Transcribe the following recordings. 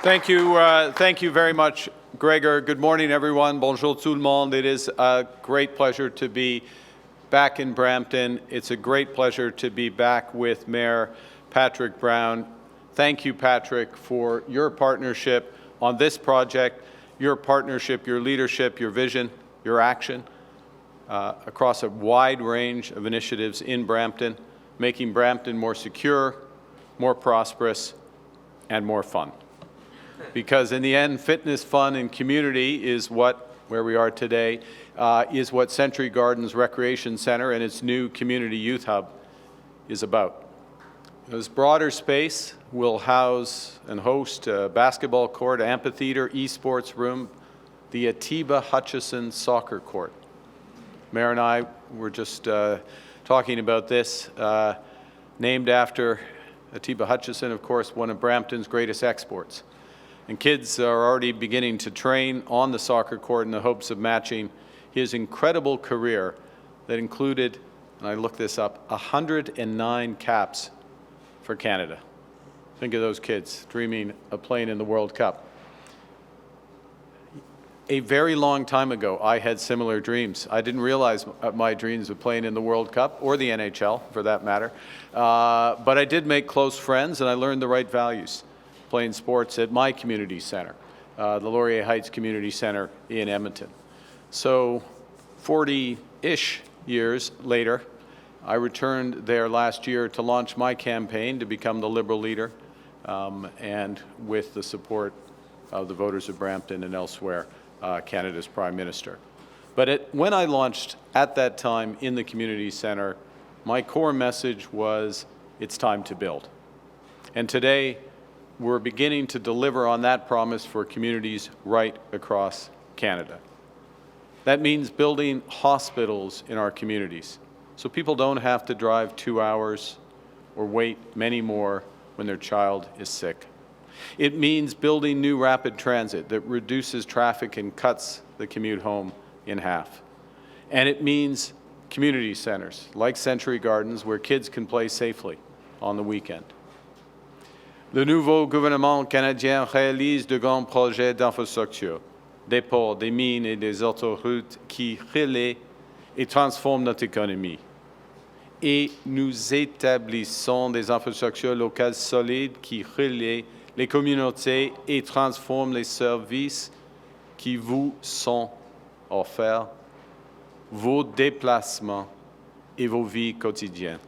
Thank you very much, Gregor. Good morning, everyone. Bonjour tout le monde. It is a great pleasure to be back in Brampton. It's a great pleasure to be back with Mayor Patrick Brown. Thank you, Patrick, for your partnership on this project, your partnership, your leadership, your vision, your action across a wide range of initiatives in Brampton, making Brampton more secure, more prosperous, and more fun. Because in the end, fitness, fun, and community is where we are today, is what Century Gardens Recreation Center and its new community youth hub is about. This broader space will house and host a basketball court, amphitheater, esports room, the Atiba Hutchison soccer court. Mayor and I were just talking about this, named after Atiba Hutchison, of course, one of Brampton's greatest exports. And kids are already beginning to train on the soccer court in the hopes of matching his incredible career that included, and I looked this up, 109 caps for Canada. Think of those kids dreaming of playing in the World Cup. A very long time ago, I had similar dreams. I didn't realize my dreams of playing in the World Cup, or the NHL, for that matter. But I did make close friends, and I learned the right values playing sports at my community center, the Laurier Heights Community Center in Edmonton. So 40-ish years later, I returned there last year to launch my campaign to become the Liberal leader, and with the support of the voters of Brampton and elsewhere, Canada's Prime Minister. But when I launched at that time in the community center, my core message was, it's time to build. And today, we're beginning to deliver on that promise for communities right across Canada. That means building hospitals in our communities, so people don't have to drive 2 hours or wait many more when their child is sick. It means building new rapid transit that reduces traffic and cuts the commute home in half. And it means community centers like Century Gardens where kids can play safely on the weekend. Le nouveau gouvernement canadien réalise de grands projets d'infrastructure, des ports, des mines et des autoroutes qui relaient et transforment notre économie. Et nous établissons des infrastructures locales solides qui relaient les communautés et transforment les services qui vous sont offerts, vos déplacements et vos vies quotidiennes.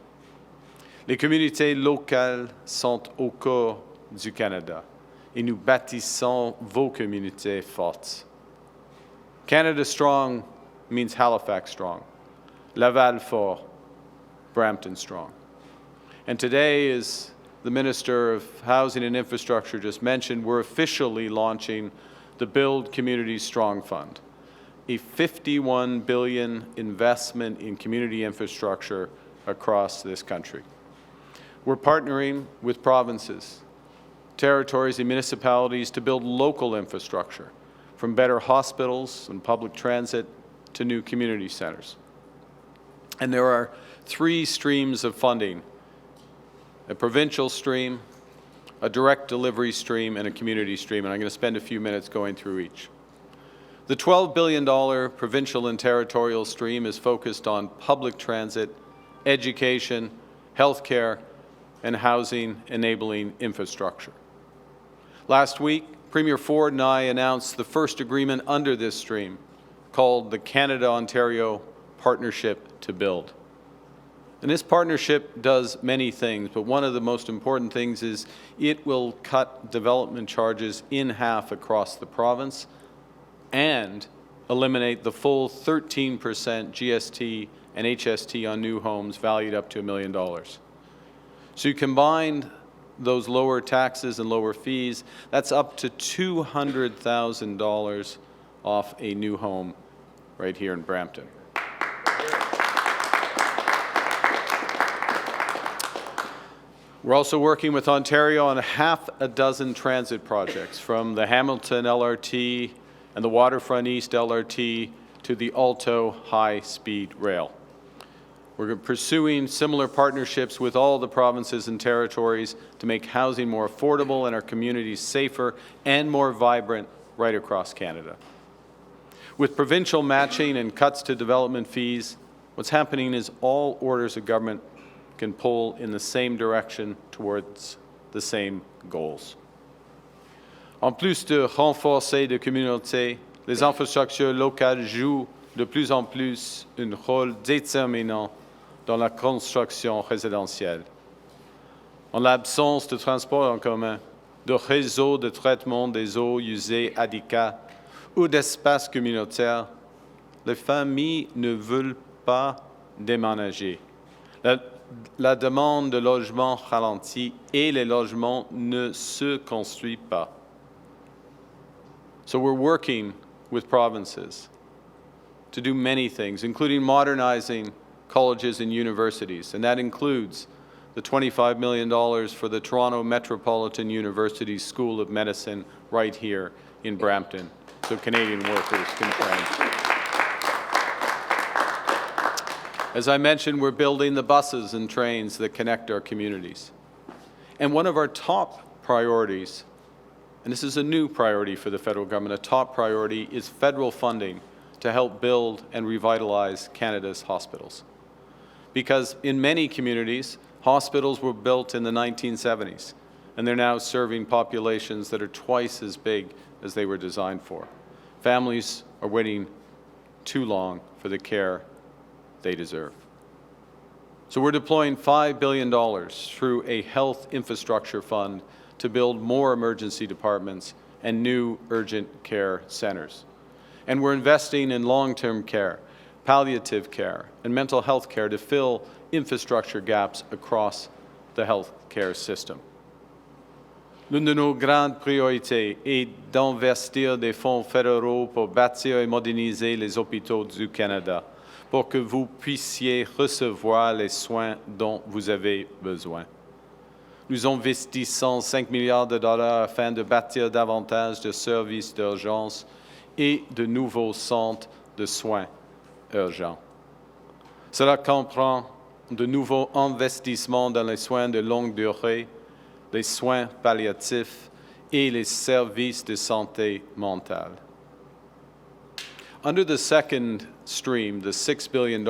Les communautés locales sont au cœur du Canada et nous bâtissons vos communautés fortes. Canada strong means Halifax strong, Laval fort, Brampton strong. And today, as the Minister of Housing and Infrastructure just mentioned, we're officially launching the Build Communities Strong Fund, a $51 billion investment in community infrastructure across this country. We're partnering with provinces, territories, and municipalities to build local infrastructure, from better hospitals and public transit to new community centers. And there are 3 streams of funding: a provincial stream, a direct delivery stream, and a community stream, and I'm going to spend a few minutes going through each. The $12 billion provincial and territorial stream is focused on public transit, education, healthcare, and housing-enabling infrastructure. Last week, Premier Ford and I announced the first agreement under this stream, called the Canada-Ontario Partnership to Build. And this partnership does many things, but one of the most important things is it will cut development charges in half across the province and eliminate the full 13% GST and HST on new homes valued up to $1 million. So you combine those lower taxes and lower fees, that's up to $200,000 off a new home right here in Brampton. We're also working with Ontario on half a dozen transit projects, from the Hamilton LRT and the Waterfront East LRT to the Alto high-speed rail. We're pursuing similar partnerships with all the provinces and territories to make housing more affordable and our communities safer and more vibrant right across Canada. With provincial matching and cuts to development fees, what's happening is all orders of government can pull in the same direction towards the same goals. En plus de renforcer les communautés, les infrastructures locales jouent de plus en plus un rôle déterminant dans la construction résidentielle. En l'absence de transport en commun, de réseaux de traitement des eaux usées adéquats ou d'espaces communautaires, les familles ne veulent pas déménager. La demande de logements ralentit et les logements ne se construisent pas. So we're working with provinces to do many things, including modernizing colleges and universities, and that includes the $25 million for the Toronto Metropolitan University School of Medicine right here in Brampton, so Canadian workers can train. As I mentioned, we're building the buses and trains that connect our communities. And one of our top priorities, and this is a new priority for the federal government, a top priority is federal funding to help build and revitalize Canada's hospitals. Because in many communities, hospitals were built in the 1970s, and they're now serving populations that are twice as big as they were designed for. Families are waiting too long for the care they deserve. So we're deploying $5 billion through a health infrastructure fund to build more emergency departments and new urgent care centers. And we're investing in long-term care, palliative care, and mental health care to fill infrastructure gaps across the health care system. L'une de nos grandes priorités est d'investir des fonds fédéraux pour bâtir et moderniser les hôpitaux du Canada, pour que vous puissiez recevoir les soins dont vous avez besoin. Nous investissons 5 milliards de dollars afin de bâtir davantage de services d'urgence et de nouveaux centres de soins urgents. Cela comprend de nouveaux investissements dans les soins de longue durée, les soins palliatifs et les services de santé mentale. Under the second stream, the $6 billion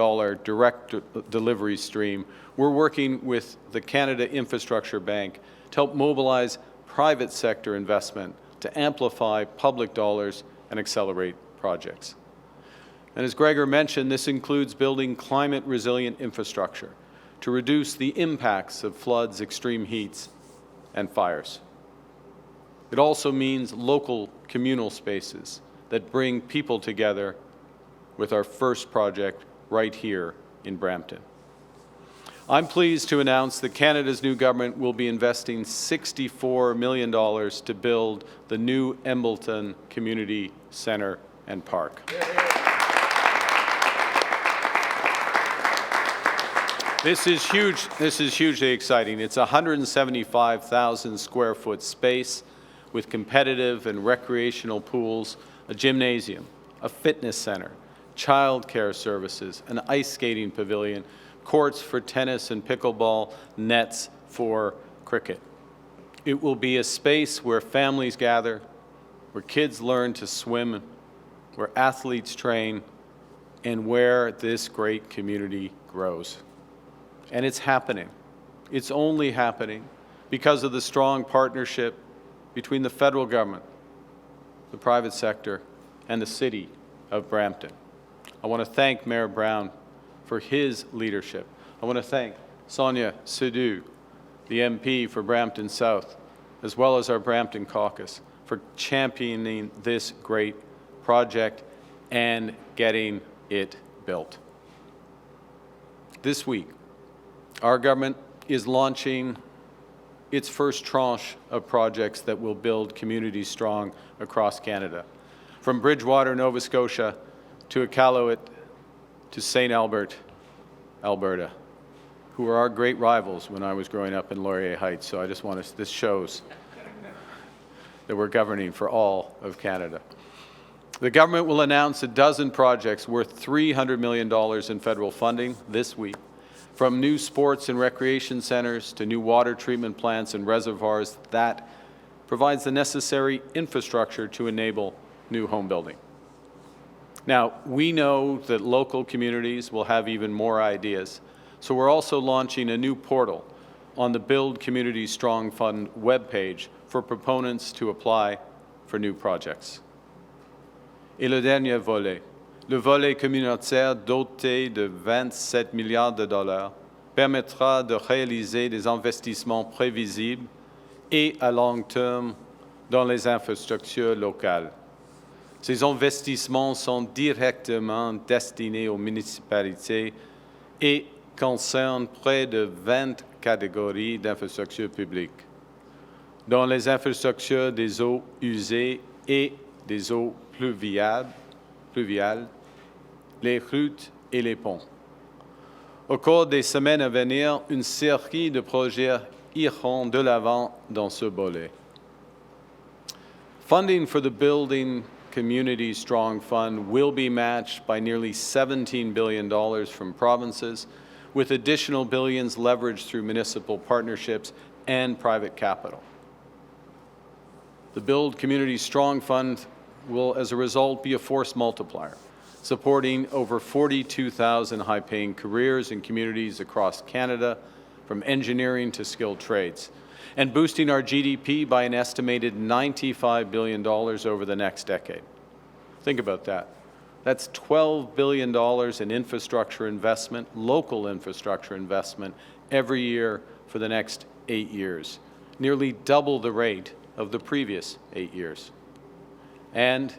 direct delivery stream, we're working with the Canada Infrastructure Bank to help mobilize private sector investment to amplify public dollars and accelerate projects. And as Gregor mentioned, this includes building climate-resilient infrastructure to reduce the impacts of floods, extreme heats, and fires. It also means local communal spaces that bring people together with our first project right here in Brampton. I'm pleased to announce that Canada's new government will be investing $64 million to build the new Embleton Community Centre and Park. This is huge. This is hugely exciting. It's a 175,000 square foot space with competitive and recreational pools, a gymnasium, a fitness center, child care services, an ice skating pavilion, courts for tennis and pickleball, nets for cricket. It will be a space where families gather, where kids learn to swim, where athletes train, and where this great community grows. And it's happening. It's only happening because of the strong partnership between the federal government, the private sector, and the city of Brampton. I want to thank Mayor Brown for his leadership. I want to thank Sonia Sidhu, the MP for Brampton South, as well as our Brampton caucus, for championing this great project and getting it built. This week, our government is launching its first tranche of projects that will build communities strong across Canada, from Bridgewater, Nova Scotia, to Iqaluit, to St. Albert, Alberta, who were our great rivals when I was growing up in Laurier Heights. So I just want to, this shows that we're governing for all of Canada. The government will announce a dozen projects worth $300 million in federal funding this week, From new sports and recreation centers to new water treatment plants and reservoirs, that provides the necessary infrastructure to enable new home building. Now, we know that local communities will have even more ideas, so we're also launching a new portal on the Build Community Strong Fund webpage for proponents to apply for new projects. Et le dernier volet, le volet communautaire doté de 27 milliards de dollars, permettra de réaliser des investissements prévisibles et à long terme dans les infrastructures locales. Ces investissements sont directement destinés aux municipalités et concernent près de 20 catégories d'infrastructures publiques, dans les infrastructures des eaux usées et des eaux pluviales, les routes et les ponts. Au cours des semaines à venir, une série de projets iront de l'avant dans ce volet. Funding for the Building Community Strong Fund will be matched by nearly $17 billion from provinces, with additional billions leveraged through municipal partnerships and private capital. The Build Community Strong Fund will, as a result, be a force multiplier, supporting over 42,000 high-paying careers in communities across Canada, from engineering to skilled trades, and boosting our GDP by an estimated $95 billion over the next decade. Think about that. That's $12 billion in infrastructure investment, local infrastructure investment, every year for the next 8 years, nearly double the rate of the previous 8 years. And,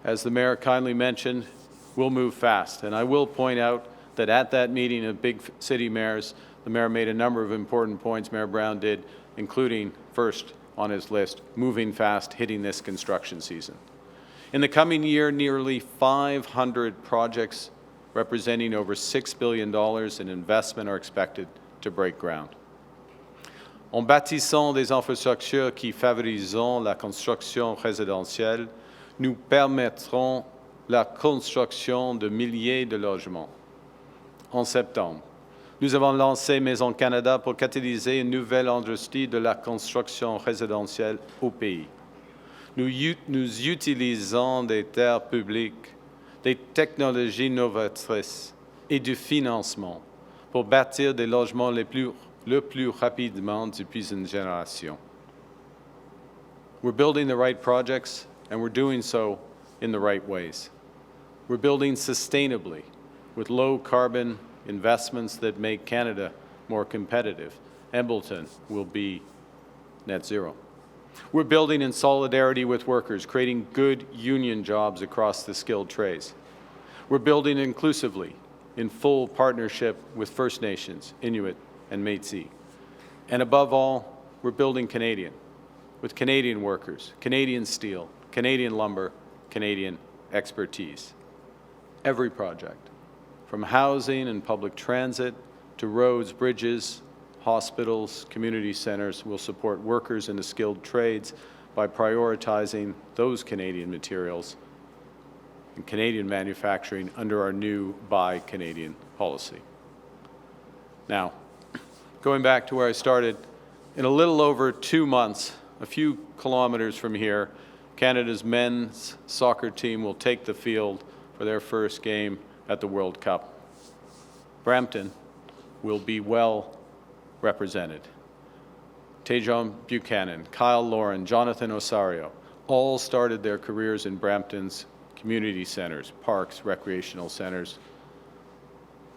as the Mayor kindly mentioned, we'll move fast. And I will point out that at that meeting of big city mayors, the Mayor made a number of important points, Mayor Brown did, including, first on his list, moving fast, hitting this construction season. In the coming year, nearly 500 projects representing over $6 billion in investment are expected to break ground. En bâtissant des infrastructures qui favoriseront la construction résidentielle, nous permettrons la construction de milliers de logements. En septembre, nous avons lancé Maison Canada pour catalyser une nouvelle industrie de la construction résidentielle au pays. Nous utilisons des terres publiques, des technologies novatrices et du financement pour bâtir des logements le plus rapidement depuis une génération. We're building the right projects, and we're doing so in the right ways. We're building sustainably with low-carbon investments that make Canada more competitive. Embleton will be net zero. We're building in solidarity with workers, creating good union jobs across the skilled trades. We're building inclusively in full partnership with First Nations, Inuit, and Métis. And above all, we're building Canadian, with Canadian workers, Canadian steel, Canadian lumber, Canadian expertise. Every project, from housing and public transit to roads, bridges, hospitals, community centers, will support workers in the skilled trades by prioritizing those Canadian materials and Canadian manufacturing under our new Buy Canadian policy. Now, going back to where I started, in a little over 2 months, a few kilometers from here, Canada's men's soccer team will take the field for their first game at the World Cup. Brampton will be well represented. Tejon Buchanan, Kyle Lauren, Jonathan Osario all started their careers in Brampton's community centers, parks, recreational centers,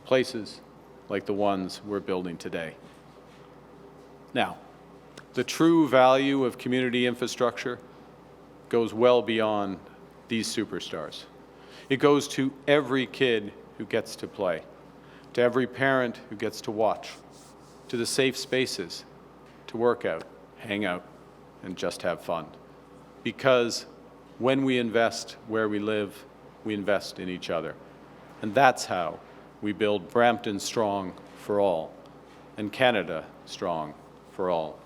places like the ones we're building today. Now, the true value of community infrastructure goes well beyond these superstars. It goes to every kid who gets to play, to every parent who gets to watch, to the safe spaces to work out, hang out, and just have fun. Because when we invest where we live, we invest in each other. And that's how we build Brampton strong for all, and Canada strong for all.